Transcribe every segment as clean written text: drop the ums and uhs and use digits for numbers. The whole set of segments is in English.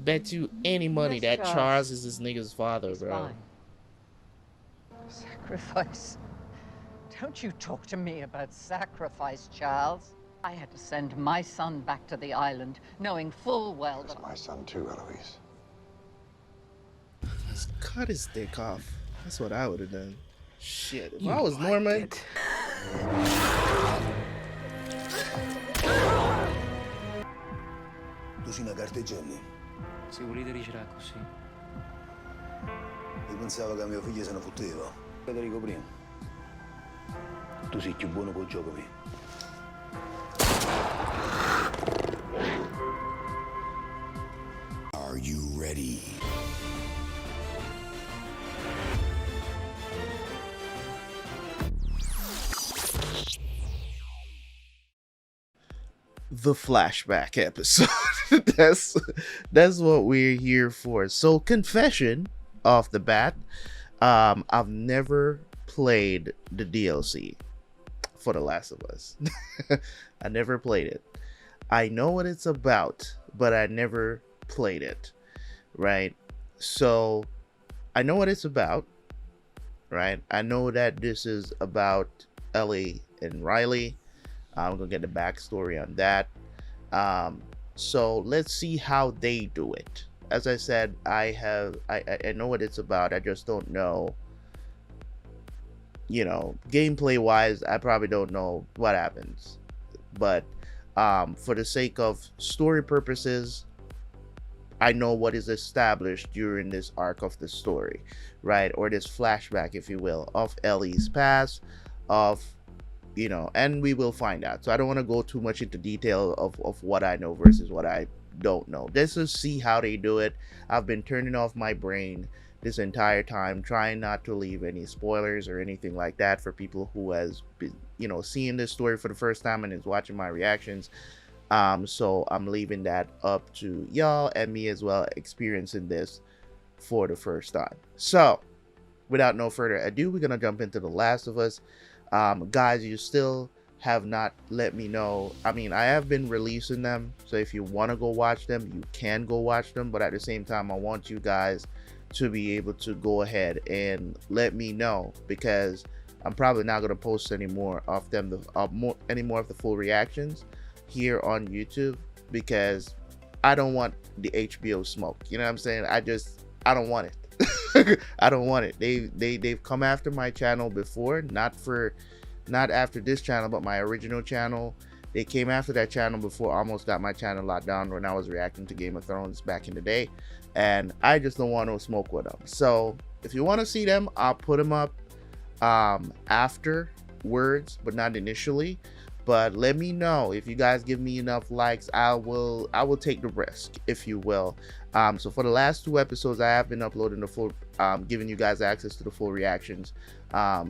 bet you any money Yes, that Charles. Charles is this nigga's father, He's bro. fine. Sacrifice? Don't you talk to me about sacrifice, Charles. I had to send my son back to the island, knowing full well that... That's my son too, Eloise. Just cut his dick off. That's what I would have done. Shit, if You I was liked Norman, it. Tu sei una carteggiani? Se volete ricerà così. Io pensavo che mio figlio se ne fotteva. Federico prima. Tu sei più buono col gioco mio. Are you ready? the flashback episode. that's what we're here for. So, confession off the bat, I've never played the DLC for The Last of Us. I never played it. I know what it's about, but I never played it, right? So I know what it's about, right? I know that this is about Ellie and Riley. I'm gonna get the backstory on that. So let's see how they do it. As I said, I know what it's about. I just don't know, gameplay wise. I probably don't know what happens, but for the sake of story purposes, I know what is established during this arc of the story, right? Or this flashback, if you will, of Ellie's past, and we will find out. So I don't want to go too much into detail of what I know versus what I don't know. Let's just see how they do it. I've been turning off my brain this entire time, trying not to leave any spoilers or anything like that for people who has been, seeing this story for the first time and is watching my reactions. So I'm leaving that up to y'all and me as well, experiencing this for the first time. So without no further ado, we're gonna jump into The Last of Us. Guys, you still have not let me know. I mean, I have been releasing them, so if you want to go watch them, you can go watch them, but at the same time, I want you guys to be able to go ahead and let me know, because I'm probably not going to post any more of them, any more of the full reactions here on YouTube, because I don't want the HBO smoke. You know what I'm saying? I don't want it. I don't want it. They've come after my channel before, not after this channel, but my original channel. They came after that channel before, almost got my channel locked down when I was reacting to Game of Thrones back in the day, and I just don't want no smoke with them. So if you want to see them, I'll put them up afterwards, but not initially. But let me know. If you guys give me enough likes, I will take the risk, if you will. So for the last 2 episodes, I have been uploading the full, giving you guys access to the full reactions. But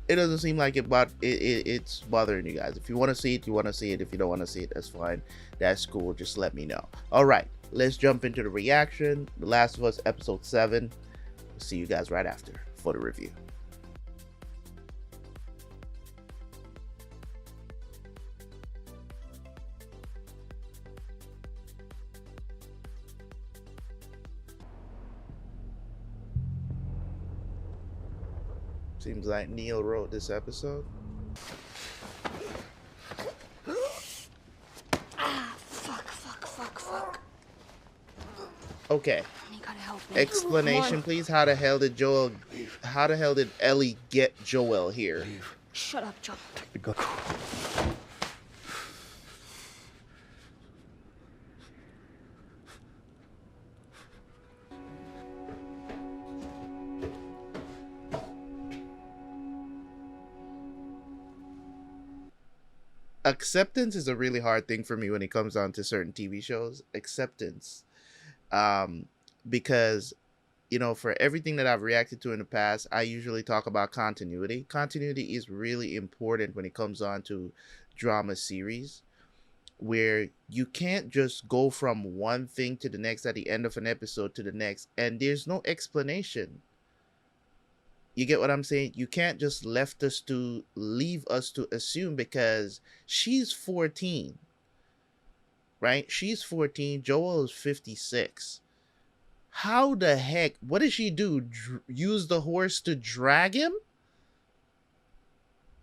it doesn't seem like it's bothering you guys. If you want to see it, you want to see it. If you don't want to see it, that's fine. That's cool. Just let me know. All right, let's jump into the reaction. The Last of Us episode 7. We'll see you guys right after for the review. Seems like Neil wrote this episode. Fuck. Okay. You gotta help me. Explanation, please. How the hell did Ellie get Joel here? Shut up, Joel. Take the gun. Acceptance is a really hard thing for me when it comes down to certain TV shows. Acceptance. Because, for everything that I've reacted to in the past, I usually talk about continuity. Continuity is really important when it comes on to drama series, where you can't just go from one thing to the next at the end of an episode to the next, and there's no explanation. You get what I'm saying? You can't just leave us to assume, because she's 14. right? She's 14. Joel is 56. How the heck? What did she do? Use the horse to drag him?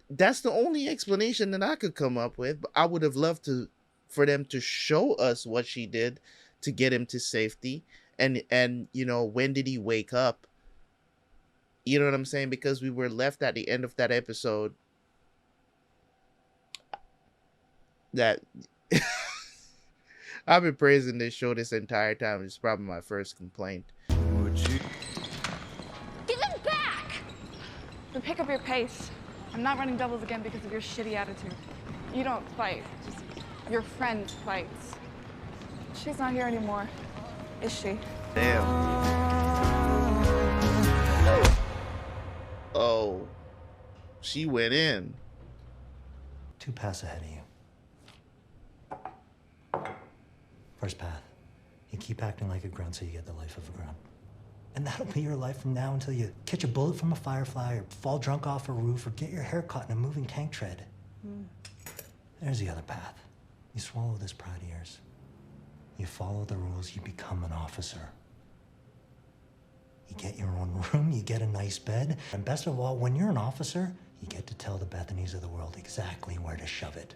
That's the only explanation that I could come up with. But I would have loved for them to show us what she did to get him to safety. And you know, when did he wake up? You know what I'm saying? Because we were left at the end of that episode that I've been praising this show this entire time. It's probably my first complaint. Give him back! Then pick up your pace. I'm not running doubles again because of your shitty attitude. You don't fight. Just your friend fights. She's not here anymore, is she? Damn. Oh. She went in. 2 paths ahead of you. First path, you keep acting like a grunt so you get the life of a grunt. And that'll be your life from now until you catch a bullet from a firefly or fall drunk off a roof or get your hair caught in a moving tank tread. There's the other path. You swallow this pride of yours. You follow the rules, you become an officer. You get your own room, you get a nice bed, and best of all, when you're an officer, you get to tell the Bethanies of the world exactly where to shove it.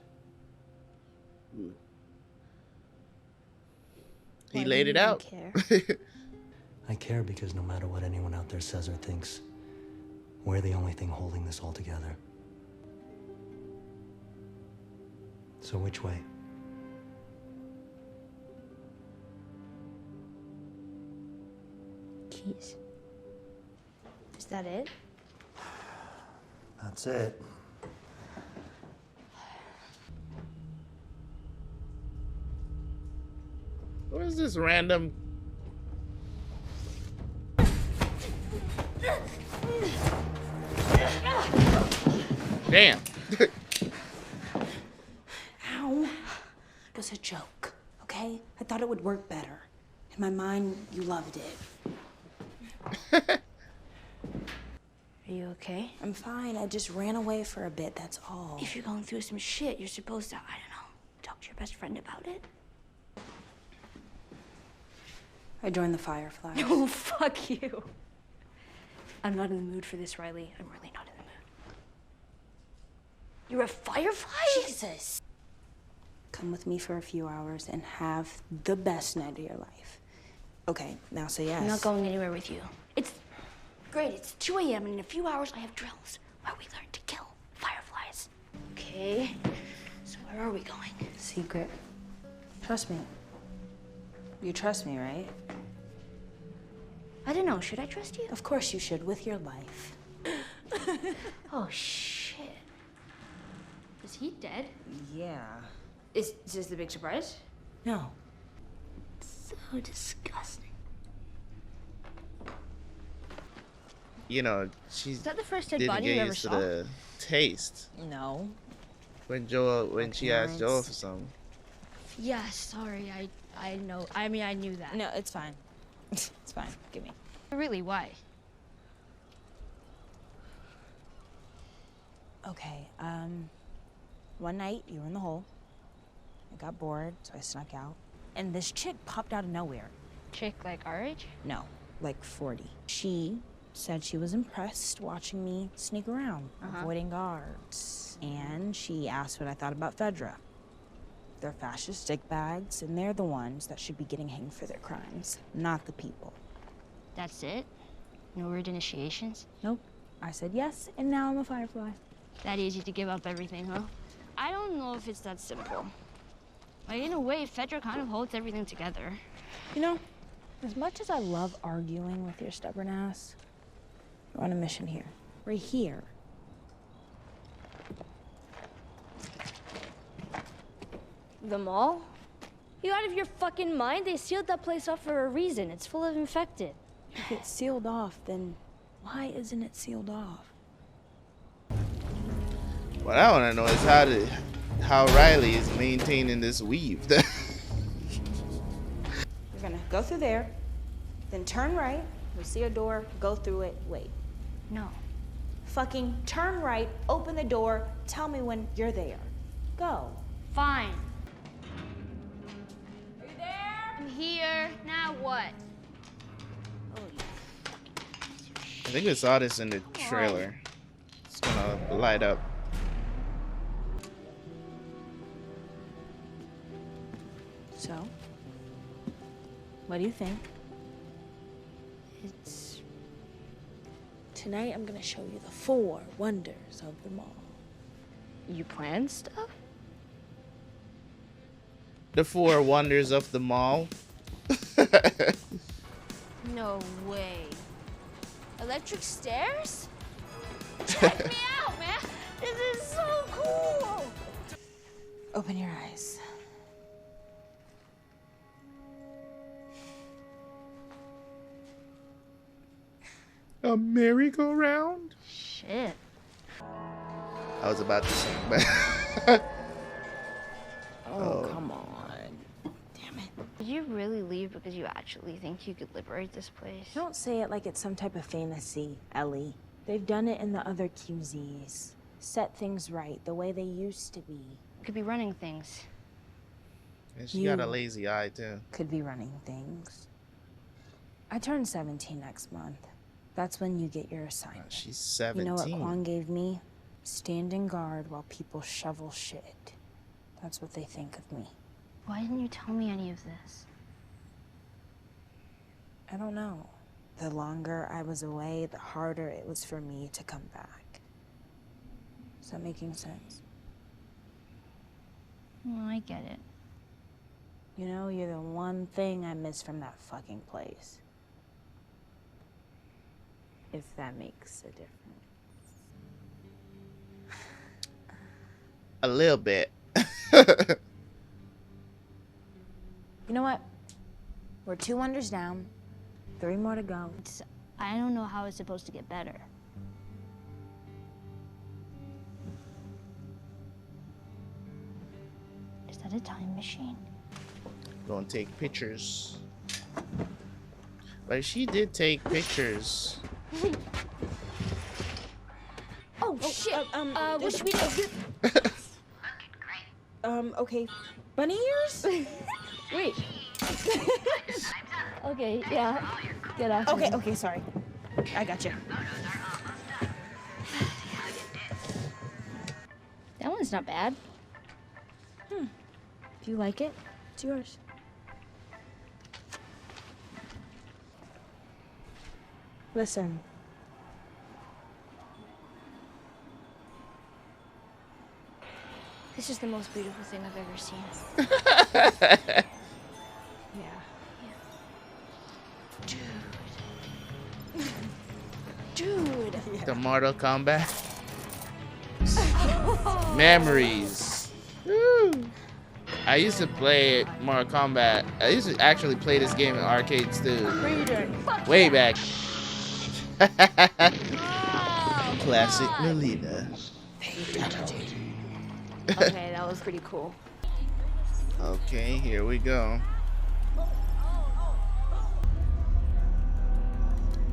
He laid it out. I care because no matter what anyone out there says or thinks, we're the only thing holding this all together. So which way? Keys. Is that it? That's it. What is this random? Damn. Ow. It was a joke, okay? I thought it would work better. In my mind, you loved it. Are you okay? I'm fine. I just ran away for a bit, that's all. If you're going through some shit, you're supposed to, I don't know, talk to your best friend about it. I joined the Fireflies. Oh, fuck you. I'm not in the mood for this, Riley. I'm really not in the mood. You're a firefly? Jesus. Come with me for a few hours and have the best night of your life. Okay, now say yes. I'm not going anywhere with you. It's great. It's 2 a.m. and in a few hours I have drills where we learn to kill fireflies. Okay, so where are we going? Secret. Trust me. You trust me, right? I don't know. Should I trust you? Of course you should, with your life. Oh, shit. Is he dead? Yeah. Is this the big surprise? No. So disgusting. You know, she's Is that the first dead didn't body you get ever used to saw? the taste No. when she asked Joel for something. Yeah, sorry. I know. I mean, I knew that. No, it's fine. It's fine. Give me. Really, why? Okay, one night you were in the hole. I got bored, so I snuck out. And this chick popped out of nowhere. Chick like our age? No, like 40. She said she was impressed watching me sneak around, avoiding guards. And she asked what I thought about Fedra. They're fascist dickbags, and they're the ones that should be getting hanged for their crimes, not the people. That's it? No weird initiations? Nope. I said yes, and now I'm a Firefly. That easy to give up everything, huh? I don't know if it's that simple. Like, in a way, Fedra kind of holds everything together. You know, as much as I love arguing with your stubborn ass, we're on a mission here. We're here. The mall? You out of your fucking mind? They sealed that place off for a reason. It's full of infected. If it's sealed off, then why isn't it sealed off? What I want to know is how Riley is maintaining this weave. You're gonna go through there, then turn right. You'll see a door, go through it, wait. No. Fucking turn right, open the door, tell me when you're there. Go. Fine. here. Now what? I think we saw this in the trailer. It's gonna light up. So, what do you think? Tonight I'm gonna show you the 4 wonders of the mall. You plan stuff? The 4 wonders of the mall. No way. Electric stairs? Check me out, man. This is so cool. Open your eyes. A merry-go-round? Shit. I was about to sing, but Oh, come on. Damn it. Did you really leave because you actually think you could liberate this place? Don't say it like it's some type of fantasy, Ellie. They've done it in the other QZs. Set things right the way they used to be. Could be running things. and she got a You- lazy eye too. Could be running things. I turn 17 next month. That's when you get your assignment. She's You 17. know what Kwan gave me? Standing guard while people shovel shit. That's what they think of me. Why didn't you tell me any of this? I don't know. The longer I was away, the harder it was for me to come back. Is that making sense? Well, I get it. You know, you're the one thing I miss from that fucking place. If that makes a difference. A little bit. You know what? We're 2 wonders down. 3 more to go. I don't know how it's supposed to get better. Is that a time machine? Gonna take pictures. But she did take pictures. Oh, shit! What should we do? Okay. Bunny ears? Wait. Okay, yeah. Get after me. Okay, sorry. I got you. That one's not bad. If you like it, it's yours. Listen. This is the most beautiful thing I've ever seen. Yeah. Dude. The Mortal Kombat. Memories. Woo. I used to play Mortal Kombat. I used to actually play this game in arcades too. What are you doing? Way back. Classic Melina. Okay, that was pretty cool. Okay, here we go.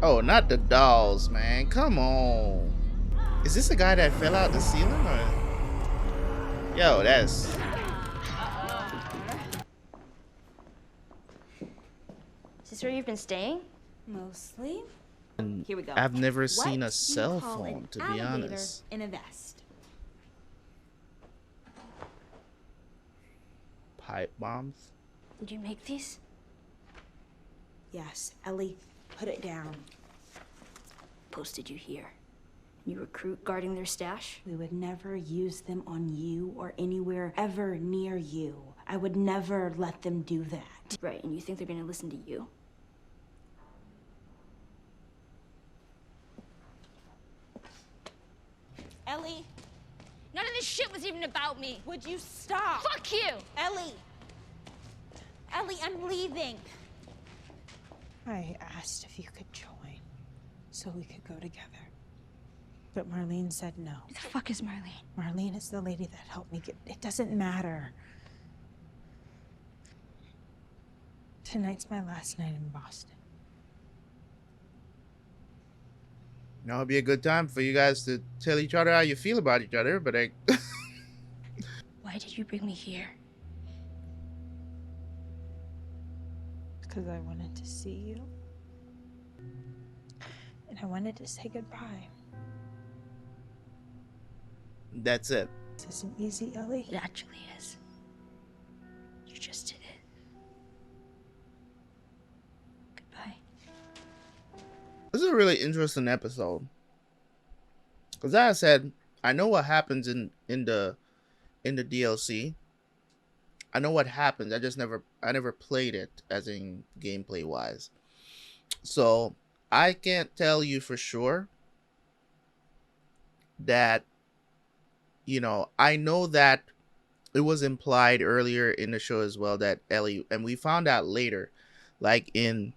Oh, not the dolls, man. Come on. Is this the guy that fell out the ceiling? Or? Yo, that's... Is this where you've been staying? Mostly. Here we go. I've never What seen do a you cell call phone, an to be alligator honest. in a vest? Pipe bombs? Did you make these? Yes, Ellie, put it down. Posted you here. You recruit guarding their stash? We would never use them on you or anywhere ever near you. I would never let them do that. Right, and you think they're gonna listen to you? Ellie, None of this shit was even about me. would you stop? Fuck you! Ellie! Ellie, I'm leaving. I asked if you could join so we could go together. But Marlene said no. Who the fuck is Marlene? Marlene is the lady that helped me get... It doesn't matter. Tonight's my last night in Boston. Now it'll be a good time for you guys to tell each other how you feel about each other, but I... Why did you bring me here? Because I wanted to see you. And I wanted to say goodbye. That's it. This isn't easy, Ellie. It actually is. You just did it. Goodbye. This is a really interesting episode. Because as I said, I know what happens in the DLC. I know what happens. I never played it as in gameplay wise. So I can't tell you for sure that, you know, I know that it was implied earlier in the show as well that Ellie, and we found out later, like in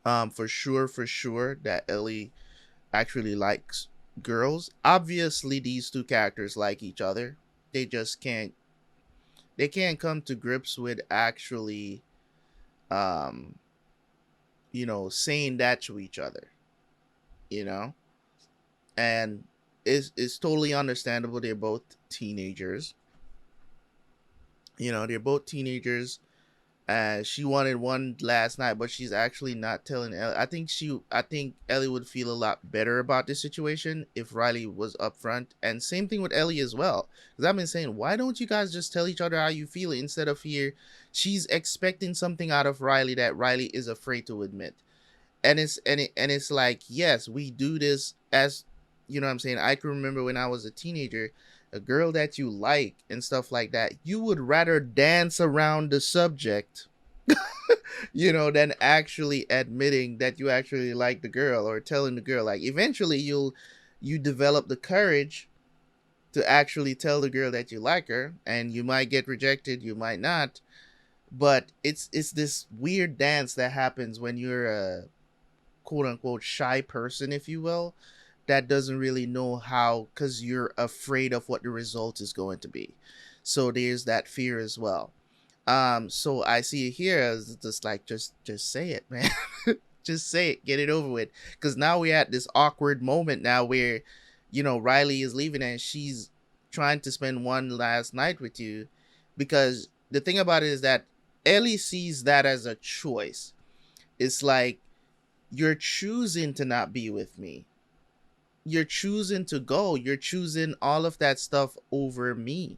for sure that Ellie actually likes girls. Obviously these two characters like each other. They just can't come to grips with actually you know, saying that to each other, you know. And it's totally understandable. They're both teenagers, you know. They're both teenagers. She wanted one last night, but she's actually not telling Ellie. I think Ellie would feel a lot better about this situation if Riley was upfront. And same thing with Ellie as well. Because I've been saying, why don't you guys just tell each other how you feel instead of here? She's expecting something out of Riley that Riley is afraid to admit. And it's like, yes, we do this as, you know what I'm saying? I can remember when I was a teenager, a girl that you like and stuff like that, you would rather dance around the subject, you know, than actually admitting that you actually like the girl or telling the girl. Like, eventually you develop the courage to actually tell the girl that you like her, and you might get rejected, you might not, but it's this weird dance that happens when you're a quote unquote shy person, if you will, that doesn't really know how, because you're afraid of what the result is going to be. So there's that fear as well. So I see it here as just like, just say it, man. Just say it, get it over with. Because now we're at this awkward moment now where, you know, Riley is leaving and she's trying to spend one last night with you. Because the thing about it is that Ellie sees that as a choice. It's like, you're choosing to not be with me. You're choosing to go. You're choosing all of that stuff over me.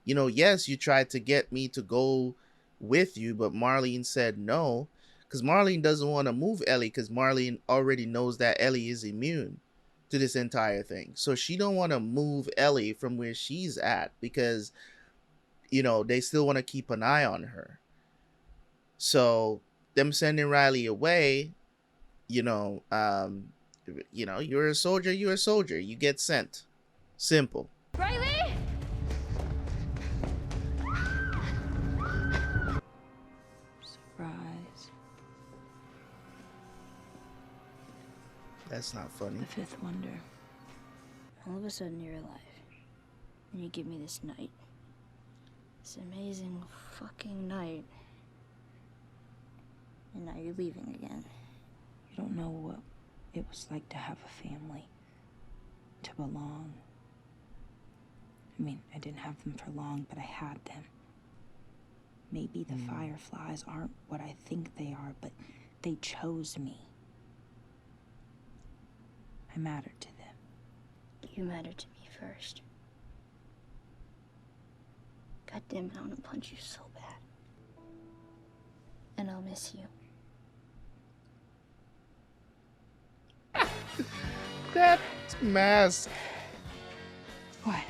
You know, yes, you tried to get me to go with you, but Marlene said no. Because Marlene doesn't want to move Ellie, because Marlene already knows that Ellie is immune to this entire thing. So she don't want to move Ellie from where she's at, because, you know, they still want to keep an eye on her. So them sending Riley away, you know, you're a soldier, you get sent. Simple. Riley! Surprise. That's not funny. The fifth wonder. All of a sudden you're alive. And you give me this night. This amazing fucking night. And now you're leaving again. You don't know what it was like to have a family, to belong. I mean, I didn't have them for long, but I had them. Maybe the Fireflies aren't what I think they are, but they chose me. I mattered to them. You mattered to me first. God damn it, I want to punch you so bad. And I'll miss you. That mask. What?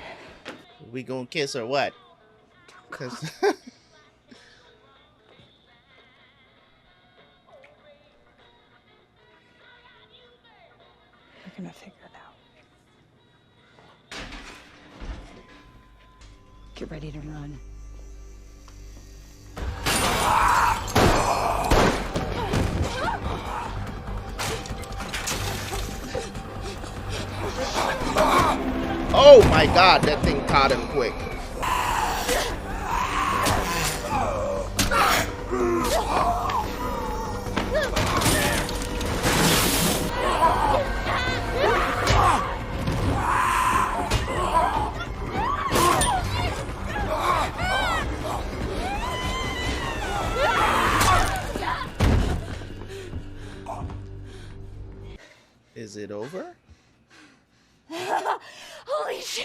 We gonna kiss or what? 'Cause We're gonna figure it out. Get ready to run. oh my god, that thing caught him quick. Is it over? Holy shit!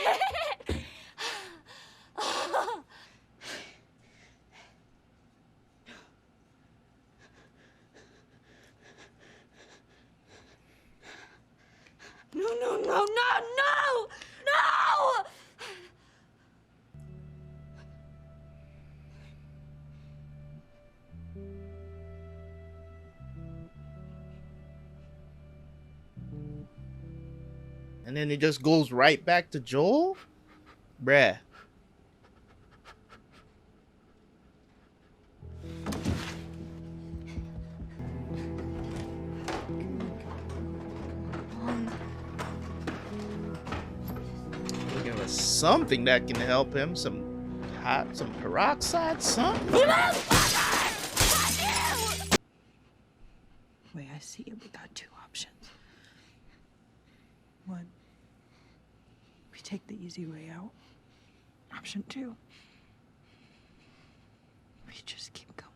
No, no, no, no, no! No! And then it just goes right back to Joel? Bruh. Looking for something that can help him. Some peroxide, something. Wait, I see it. We got two options. One, we take the easy way out. Option two, we just keep going.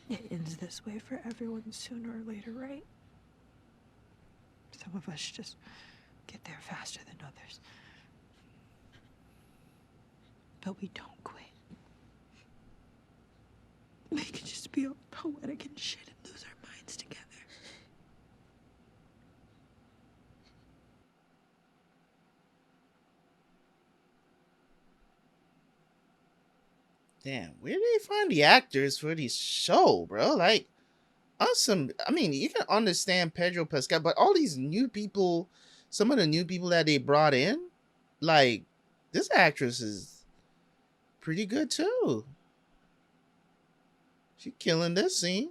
It ends this way for everyone sooner or later, right? Some of us just get there faster than others. But we don't quit. We can just be all poetic and shit and lose our minds together. Damn, where do they find the actors for this show, bro? Like, awesome. I mean, you can understand Pedro Pascal, but all these new people, some of the new people that they brought in, like, this actress is pretty good too. She killing this scene.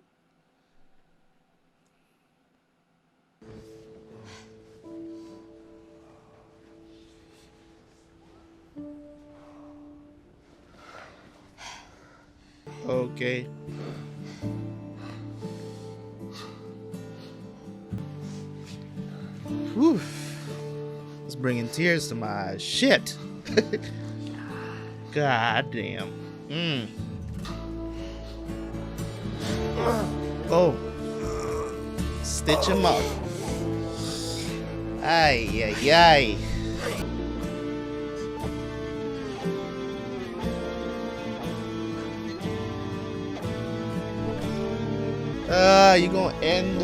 Okay. Whew. It's bringing tears to my eyes. Shit. God damn. Oh. Stitch him up. Ay, ay, ay. You gonna end?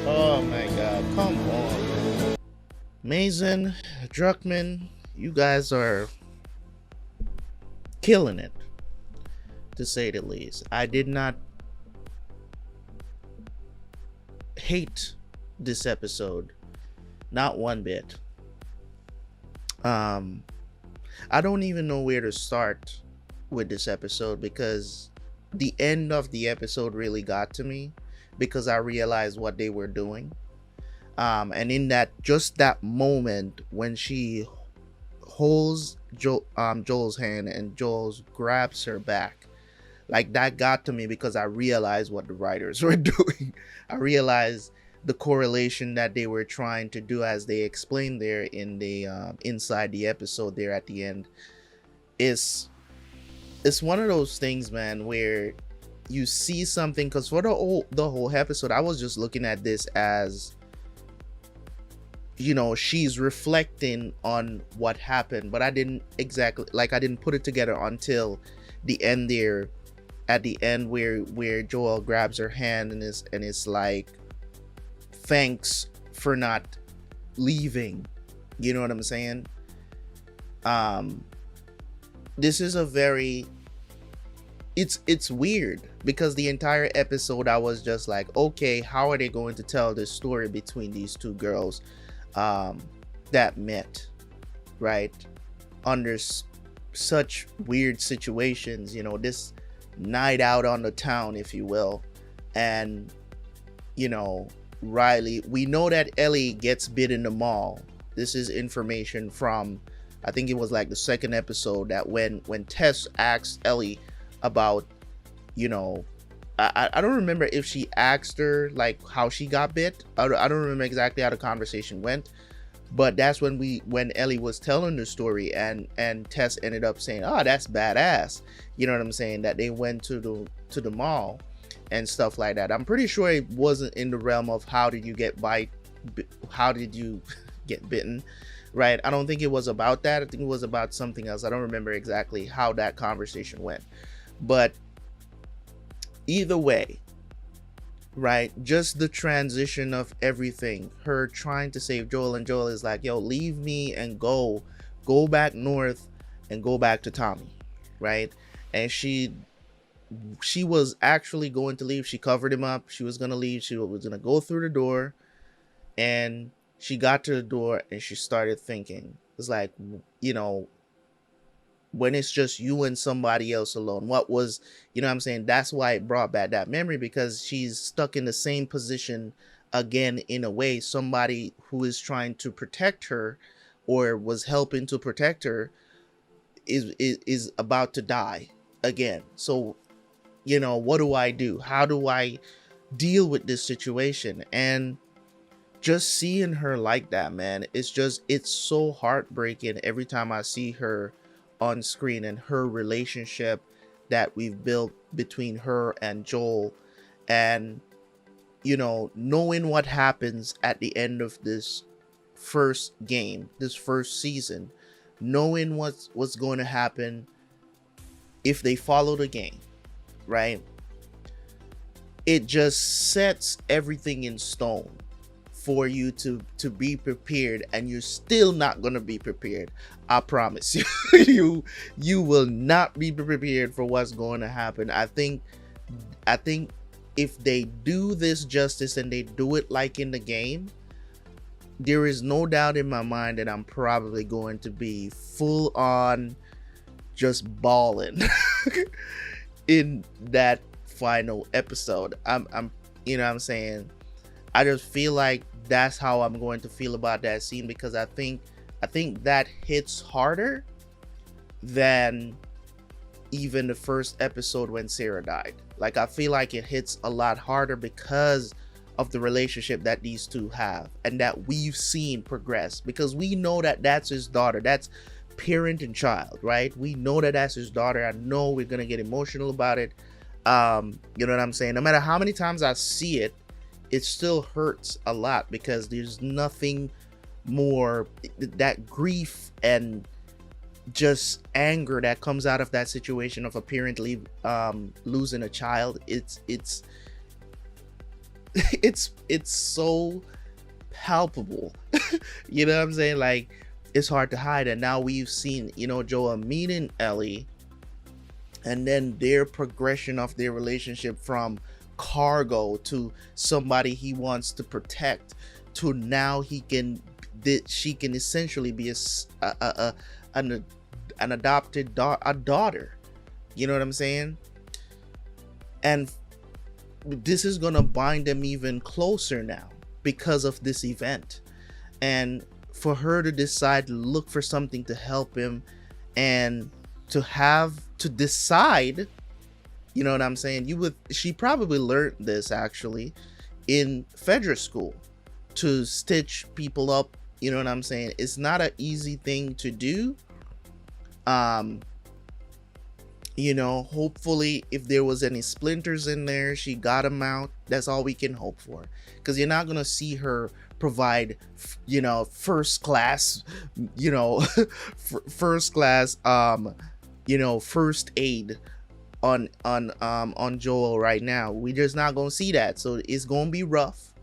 Oh my god, come on, man. Mason, Druckmann, you guys are killing it, to say the least. I did not hate this episode, not one bit. I don't even know where to start with this episode, because the end of the episode really got to me, because I realized what they were doing. And in that, just that moment when she holds Joel's hand and Joel grabs her back, like, that got to me, because I realized what the writers were doing. I realized the correlation that they were trying to do, as they explained there in the inside the episode there at the end. It's one of those things, man, where you see something, because for the whole episode, I was just looking at this as, you know, she's reflecting on what happened, but I didn't put it together until the end there, at the end where Joel grabs her hand and it's like, thanks for not leaving. You know what I'm saying? This is a very, it's weird, because the entire episode I was just like, okay, how are they going to tell this story between these two girls that met, right, under such weird situations, you know, this night out on the town, if you will. And, you know, Riley, we know that Ellie gets bit in the mall. This is information from, I think it was like the second episode, that when Tess asked Ellie about, you know, I don't remember if she asked her like how she got bit. I don't remember exactly how the conversation went, but that's when Ellie was telling the story, and Tess ended up saying, oh, that's badass. You know what I'm saying? That they went to the mall, and stuff like that. I'm pretty sure it wasn't in the realm of how did you get bitten, right? I don't think it was about that. I think it was about something else. I don't remember exactly how that conversation went, but either way, right, just the transition of everything, her trying to save Joel, and Joel is like, yo, leave me and go back north and go back to Tommy, right? And she was actually going to leave. She covered him up. She was gonna leave. She was gonna go through the door, and she got to the door and she started thinking, it's like, you know, when it's just you and somebody else alone, what was, you know what I'm saying? That's why it brought back that memory, because she's stuck in the same position again, in a way. Somebody who is trying to protect her or was helping to protect her is about to die again. So, you know, what do I do? How do I deal with this situation? And just seeing her like that, man, it's so heartbreaking every time I see her on screen, and her relationship that we've built between her and Joel. And, you know, knowing what happens at the end of this first game, this first season, knowing what's going to happen if they follow the game, right? It just sets everything in stone for you to be prepared, and you're still not going to be prepared. I promise you. you will not be prepared for what's going to happen. I think if they do this justice and they do it like in the game, there is no doubt in my mind that I'm probably going to be full on just bawling in that final episode. I'm you know what I'm saying? I just feel like that's how I'm going to feel about that scene, because I think that hits harder than even the first episode when Sarah died. Like, I feel like it hits a lot harder because of the relationship that these two have and that we've seen progress, because we know that that's his daughter. That's parent and child, right? We know that that's his daughter. I know we're gonna get emotional about it. You know what I'm saying? No matter how many times I see it, it still hurts a lot, because there's nothing more, that grief and just anger that comes out of that situation of a parent losing a child. It's so palpable. You know what I'm saying? Like, it's hard to hide. And now we've seen, you know, Joel meeting Ellie, and then their progression of their relationship from cargo to somebody he wants to protect, to now she can essentially be an adopted daughter. You know what I'm saying? And this is gonna bind them even closer now because of this event. And for her to decide to look for something to help him, and to decide, you know what I'm saying? She probably learned this actually in Fedra school, to stitch people up. You know what I'm saying? It's not an easy thing to do. You know, hopefully if there was any splinters in there, she got them out. That's all we can hope for, because you're not gonna see her provide, you know, first class, you know, first class, you know, first aid on Joel right now. We just not gonna see that, so it's gonna be rough.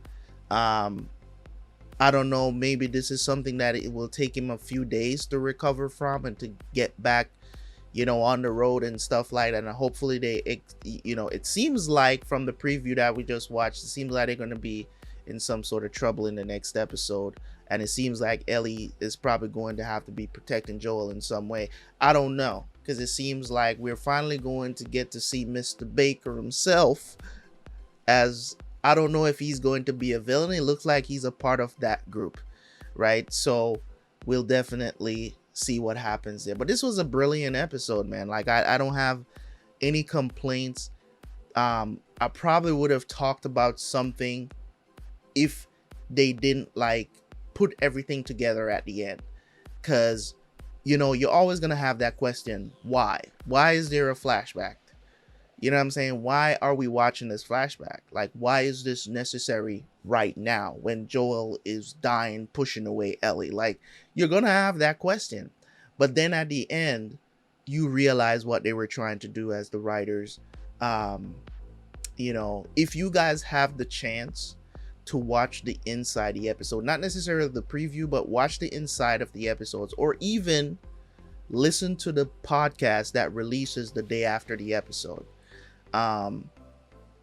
I don't know, maybe this is something that it will take him a few days to recover from and to get back, you know, on the road and stuff like that. And hopefully you know, it seems like from the preview that we just watched, it seems like they're going to be in some sort of trouble in the next episode. And it seems like Ellie is probably going to have to be protecting Joel in some way. I don't know, because it seems like we're finally going to get to see Mr. Baker himself, as I don't know if he's going to be a villain. It looks like he's a part of that group, right? So we'll definitely see what happens there. But this was a brilliant episode, man. Like, I don't have any complaints. I probably would have talked about something if they didn't like put everything together at the end, because, you know, you're always gonna have that question, why is there a flashback? You know what I'm saying? Why are we watching this flashback? Like, why is this necessary right now when Joel is dying, pushing away Ellie? Like, you're going to have that question. But then at the end, you realize what they were trying to do as the writers. You know, if you guys have the chance to watch the inside the episode, not necessarily the preview, but watch the inside of the episodes, or even listen to the podcast that releases the day after the episode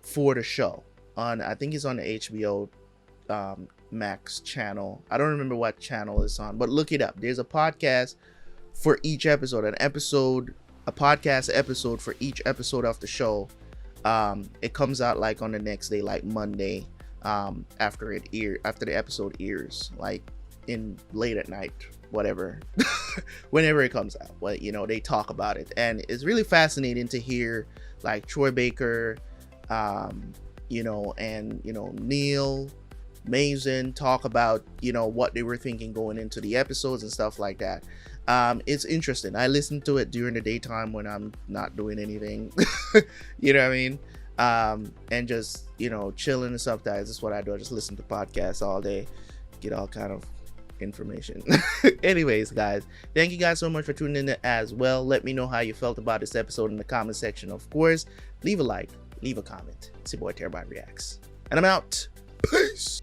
for the show on, I think it's on the HBO Max channel. I don't remember what channel it's on, but look it up. There's a podcast for each episode, a podcast episode for each episode of the show. It comes out like on the next day, like Monday, after the episode airs, like in late at night, whatever, whenever it comes out. But you know, they talk about it, and it's really fascinating to hear like Troy Baker, you know, and you know, Neil Mason talk about, you know, what they were thinking going into the episodes and stuff like that. It's interesting. I listen to it during the daytime when I'm not doing anything. You know what I mean? And just, you know, chilling and stuff. That is what I do. I just listen to podcasts all day, get all kind of information. Anyways, guys, thank you guys so much for tuning in as well. Let me know how you felt about this episode in the comment section. Of course, leave a like, leave a comment. It's your boy Terabyt Reacts, and I'm out. Peace.